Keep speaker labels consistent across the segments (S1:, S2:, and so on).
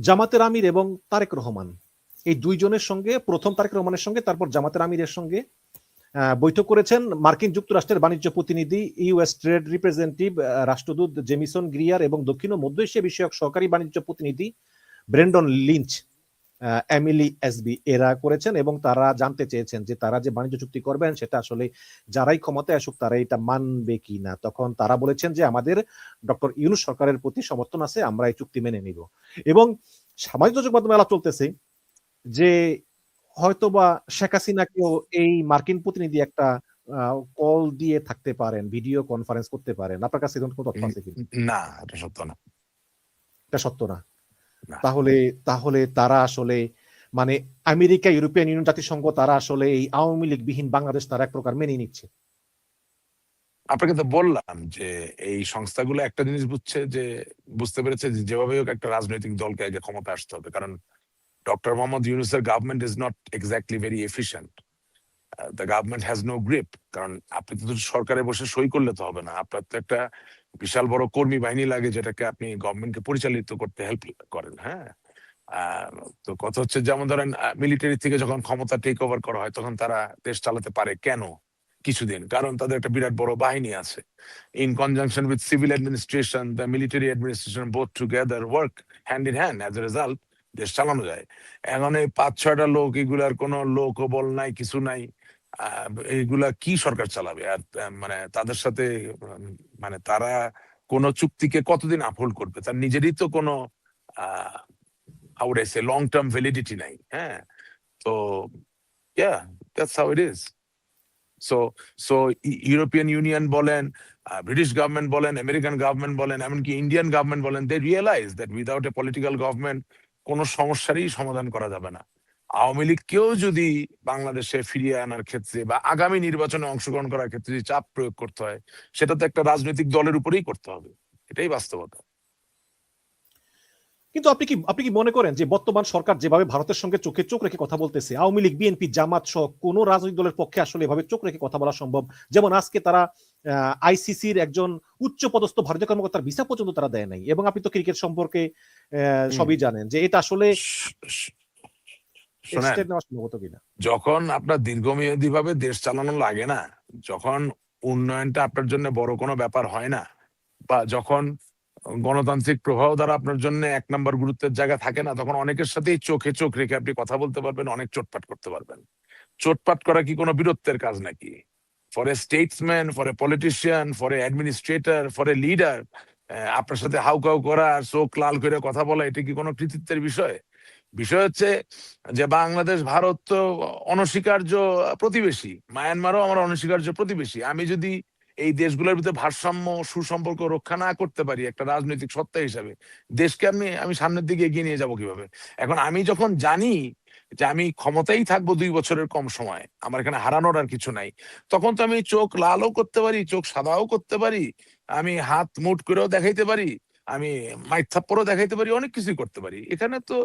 S1: জামাতের আমির এবং তারেক রহমান এই দুইজনের সঙ্গে, প্রথম তারেক রহমানের সঙ্গে, তারপর জামাতের আমিরের সঙ্গে বৈঠক করেছেন মার্কিন যুক্তরাষ্ট্রের বাণিজ্য প্রতিনিধি, ইউএস ট্রেড রিপ্রেজেন্টেটিভ রাষ্ট্রদূত জেমিসন গ্রিয়ার এবং দক্ষিণ ও মধ্য এশিয়া বিষয়ক সহকারী বাণিজ্য প্রতিনিধি ব্রেন্ডন লিঞ্চ, এমিলি এসবি এরা করেছেন। এবং তারা জানতে চেয়েছেন যে তারা যে বাণিজ্য চুক্তি করবেন সেটা আসলে যারাই ক্ষমতায় আসুক তারা এটা মানবে কিনা। তখন তারা বলেছেন যে আমাদের ডক্টর ইউনূস সরকারের প্রতি সমর্থন আছে, আমরা এই চুক্তি মেনে নিব। এবং সামাজিক যোগাযোগ মাধ্যমে আলাপ চলতেছে যে হয়তোবা শেখ হাসিনাকেও এই মার্কিন প্রতিনিধি একটা কল দিয়ে থাকতে পারেন, ভিডিও কনফারেন্স করতে পারেন। আপনার কাছে এরকম কোনো তথ্য আছে কি?
S2: না, এটা সত্য না।
S1: এটা সত্য না। তাহলে তাহলে তারা আসলে মানে আমেরিকা, ইউরোপিয়ান ইউনিয়ন, জাতিসংঘ তারা আসলে এই আওয়ামী লীগবিহীন বাংলাদেশ তারা এক প্রকার মেনে নিচ্ছে।
S2: আপনাকে তো বললাম যে এই সংস্থাগুলো একটা জিনিস বুঝতে পেরেছে যে যেভাবে হোক একটা রাজনৈতিক দলকে আগে ক্ষমতা আসতে হবে, কারণ ডক্টর মোহাম্মদ ইউনূসের government is not exactly very efficient. The government has no grip. কারণ আপনি তো সরকারে বসে সই করলে তো হবে না, আপনার তো একটা বিশাল বড় কর্মী বাহিনী লাগে যেটাকে আপনি গভর্নমেন্টকে পরিচালিত করতে হেল্প করেন। হ্যাঁ, তো কথা হচ্ছে যেমন ধরেন মিলিটারি থেকে যখন ক্ষমতা টেক ওভার করা হয় তখন তারা দেশ চালাতে পারে কেন কিছুদিন, কারণ তাদের একটা বিরাট বড় বাহিনী আছে। In conjunction with civil administration, the military administration both together work hand in hand, as a result দেশ চালানো যায়। এখন এই 5-6টা লোক, এগুলার কোনো লোকবল নাই, কিছু নাই, এইগুলা কি সরকার চালাবে? আর মানে তাদের সাথে মানে তারা কোন চুক্তিকে কতদিন আপহোল্ড করবে? তার নিজেরই তো কোনো how would I say long term validity নাই। হ্যাঁ, তো yeah, that's how it is. So European Union বলেন, ব্রিটিশ গভর্নমেন্ট বলেন, আমেরিকান গভর্নমেন্ট বলেন, এমনকি ইন্ডিয়ান গভর্নমেন্ট বলেন, they realise that without a political government কোনো সমস্যারই সমাধান করা যাবে না। আওয়ামী লীগকেও যদি বাংলাদেশে ফিরিয়ে আনার ক্ষেত্রে বা আগামী নির্বাচনে অংশগ্রহণ করার ক্ষেত্রে যদি চাপ প্রয়োগ করতে হয়, সেটা তো একটা রাজনৈতিক দলের উপরেই করতে হবে। এটাই বাস্তবতা।
S1: কিন্তু আপনি কি মনে করেন যে বর্তমান সরকার যেভাবে ভারতের সঙ্গে চোখে চোখ রেখে কথা বলতেছে, আওয়ামী লীগ, বিএনপি, জামাত সহ কোন রাজনৈতিক দলের পক্ষে আসলে এভাবে চোখ রেখে কথা বলা সম্ভব? যেমন আজকে তারা আইসিসির একজন উচ্চ পদস্থ ভারতীয় কর্মকর্তার ভিসা পর্যন্ত তারা দেয় নাই। এবং আপনি তো ক্রিকেট সম্পর্কে সবই জানেন যে এটা আসলে স্টেপ নেওয়া সম্ভবত কিনা।
S2: যখন আপনার দীর্ঘমেয়াদী ভাবে দেশ চালানো লাগে না, যখন উন্নয়নটা আপনার জন্য বড় কোনো ব্যাপার হয় না, বা যখন গণতান্ত্রিক প্রভাব দ্বারা আপনার জন্য 1 নম্বর গুরুত্বের জায়গা থাকে না, তখন অনেকের সাথেই চোখে চোখ রেখে আপনি কথা বলতে পারবেন, অনেক চোটপাট করতে পারবেন। চোটপাট করা কি কোনো বীরত্বের কাজ নাকি? For a Statesman, for a politician, for a administrator, for a leader, আপনার সাথে হাউকাউ করা আর চোখ লাল করে কথা বলা, এটা কি কোনো কৃতিত্বের বিষয়? বিষয় হচ্ছে যে বাংলাদেশ ভারত তো অনস্বীকার্য প্রতিবেশী, মায়ানমারও আমার অনস্বীকার্য প্রতিবেশী। আমি যদি এই দেশগুলোর ভিতরে ভারসাম্য সুসম্পর্ক রক্ষা না করতে পারি একটা রাজনৈতিক সত্তা হিসাবে, দেশকে আমি সামনের দিকে এগিয়ে নিয়ে যাব কিভাবে? এখন আমি যখন জানি যে আমি ক্ষমতায় থাকবো 2 বছরের কম সময়, আমার এখানে হারানোর আর কিছু নাই, তখন তো আমি চোখ লালও করতে পারি, চোখ সাদাও করতে পারি, আমি হাত মুট করেও দেখাইতে পারি, আমি মাইক থাপ্পড়ও দেখাইতে পারি, অনেক কিছুই করতে পারি। এখানে তো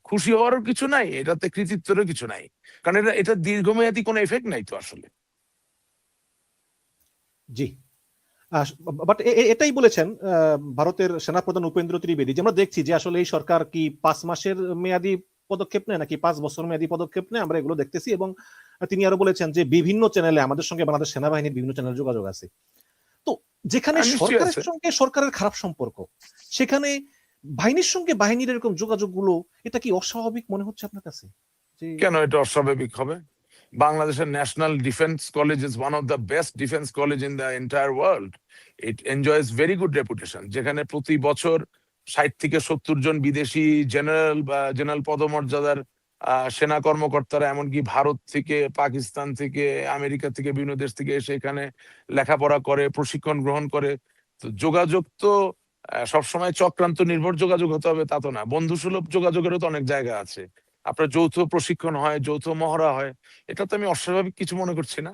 S2: খুশি হওয়ারও কিছু নাই, এটাতে কৃতিত্বেরও কিছু নাই, কারণ এটা দীর্ঘমেয়াদী কোনো এফেক্ট নাই তো আসলে।
S1: জি, বাট এটাই বলেছেন ভারতের সেনাপ্রধান উপেন্দ্র ত্রিবেদী, যে আমরা দেখছি যে আসলে এই সরকার কি 5 মাসের মেয়াদী পদক্ষেপ নেয় নাকি 5 বছর মেয়াদী পদক্ষেপ নেয়, আমরা এগুলো দেখতেছি। এবং তিনি আরো বলেছেন যে বিভিন্ন চ্যানেলে আমাদের সঙ্গে বাংলাদেশ সেনাবাহিনীর বিভিন্ন চ্যানেলে যোগাযোগ আছে। তো যেখানে সরকারের সঙ্গে সরকারের খারাপ সম্পর্ক, সেখানে বাহিনীর সঙ্গে বাহিনীর এরকম যোগাযোগগুলো, এটা কি অস্বাভাবিক মনে হচ্ছে আপনার কাছে?
S2: কেন এটা অস্বাভাবিক হবে? বাংলাদেশের national defence college is one of the best defence college in the entire world. It enjoys very good reputation, যেখানে প্রতি বছর 60 থেকে 70 জন বিদেশি জেনারেল বা জেনারেল পদমর্যাদার সেনা কর্মকর্তারা, এমনকি ভারত থেকে, পাকিস্তান থেকে, আমেরিকা থেকে, বিভিন্ন দেশ থেকে এসে এখানে লেখাপড়া করে, প্রশিক্ষণ গ্রহণ করে। তো যোগাযোগ তো সবসময় চক্রান্ত নির্ভর যোগাযোগ হতে হবে তা তো না, বন্ধুসুলভ যোগাযোগেরও তো অনেক জায়গা আছে। আপনার যৌথ প্রশিক্ষণ হয়, যৌথ মহড়া হয়, এটা তো আমি অস্বাভাবিক কিছু মনে করছি না।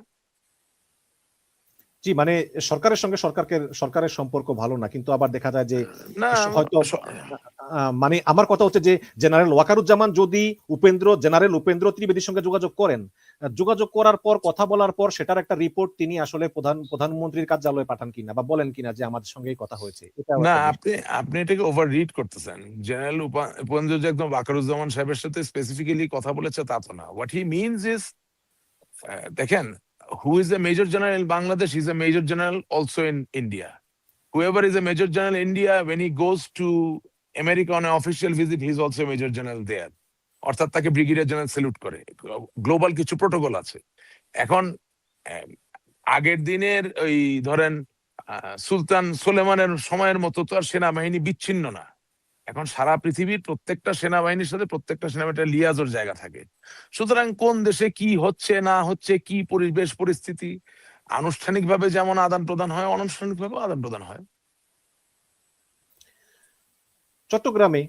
S1: জি, মানে সরকারের সম্পর্ক ভালো না। কিন্তু আবার দেখা যায় যে
S2: না
S1: হয়তো
S2: স-
S1: মানে আমার কথা হচ্ছে যে জেনারেল ওয়াকারুজ্জামান যদি জেনারেল উপেন্দ্র ত্রিবেদীর সঙ্গে যোগাযোগ করেন, যোগাযোগ করার পর কথা বলার পর সেটার একটা রিপোর্ট তিনি আসলে প্রধানমন্ত্রীর কার্যালয়ে পাঠান কিনা বা বলেন কিনা যে আমাদের সঙ্গে এই কথা হয়েছে। এটাও
S2: না
S1: একটা বিষয়।
S2: আপনি এটাকে ওভার রিড করতেছেন। জেনারেল উপেন্দ্র যে একদম ওয়াকারুজ্জামান সাহেবের সাথে স্পেসিফিক্যালি কথা বলেছে তা তো না। হোয়াট হি মিনস ইজ, দেখেন, who is a major general in Bangladesh is a major general also in India. Whoever is a major general in India, when he goes to America on an official visit, he is also a major general there. অর্থাৎ তাকে brigadier general salute করে। Global কিছু protocol আছে। এখন আহ, আগের দিনের ওই ধরেন সুলতান সুলেমানের সময়ের মতো তো আর সেনাবাহিনী বিচ্ছিন্ন না। এখন সারা পৃথিবীর প্রত্যেকটা সেনাবাহিনীর সাথে প্রত্যেকটা সেনাবাহিনীর লিয়াজোর জায়গা থাকে। সুতরাং কোন দেশে কি হচ্ছে না হচ্ছে, কি পরিবেশ পরিস্থিতি, আনুষ্ঠানিকভাবে যেমন আদান প্রদান হয়, অনানুষ্ঠানিকভাবে আদান প্রদান হয়।
S1: চট্টগ্রামে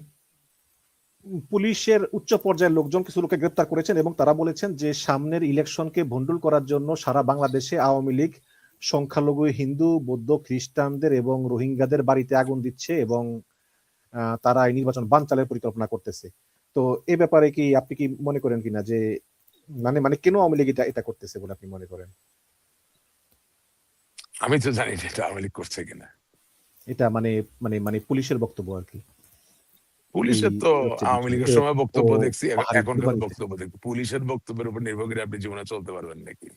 S1: পুলিশের উচ্চ পর্যায়ের লোকজন কিছু লোককে গ্রেপ্তার করেছেন এবং তারা বলেছেন যে সামনের ইলেকশনকে ভণ্ডুল করার জন্য সারা বাংলাদেশে আওয়ামী লীগ সংখ্যালঘু হিন্দু, বৌদ্ধ, খ্রিস্টানদের এবং রোহিঙ্গাদের বাড়িতে আগুন দিচ্ছে এবং তারা এই নির্বাচন বানচালের পরিকল্পনা করতেছে। তো এ ব্যাপারে কি আপনি কি মনে করেন কিনা যে মানে মানে কেন আওয়ামী লীগ এটা করতেছে বলে আপনি মনে করেন?
S2: আমি তো জানি না এটা আওয়ামী লীগ করছে কিনা।
S1: এটা মানে মানে মানে পুলিশের বক্তব্য আর কি। এই
S2: পুলিশের তো
S1: হচ্ছে
S2: আওয়ামী
S1: বিষয়।
S2: লীগের
S1: তো
S2: সময়
S1: ও
S2: বক্তব্য দেখছি,
S1: পাহাড়ি
S2: এখনকার
S1: কুরবানিতে।
S2: বক্তব্য দেখছি। পুলিশের বক্তব্যের উপর নির্ভর করে আপনি জীবনে চলতে পারবেন নাকি?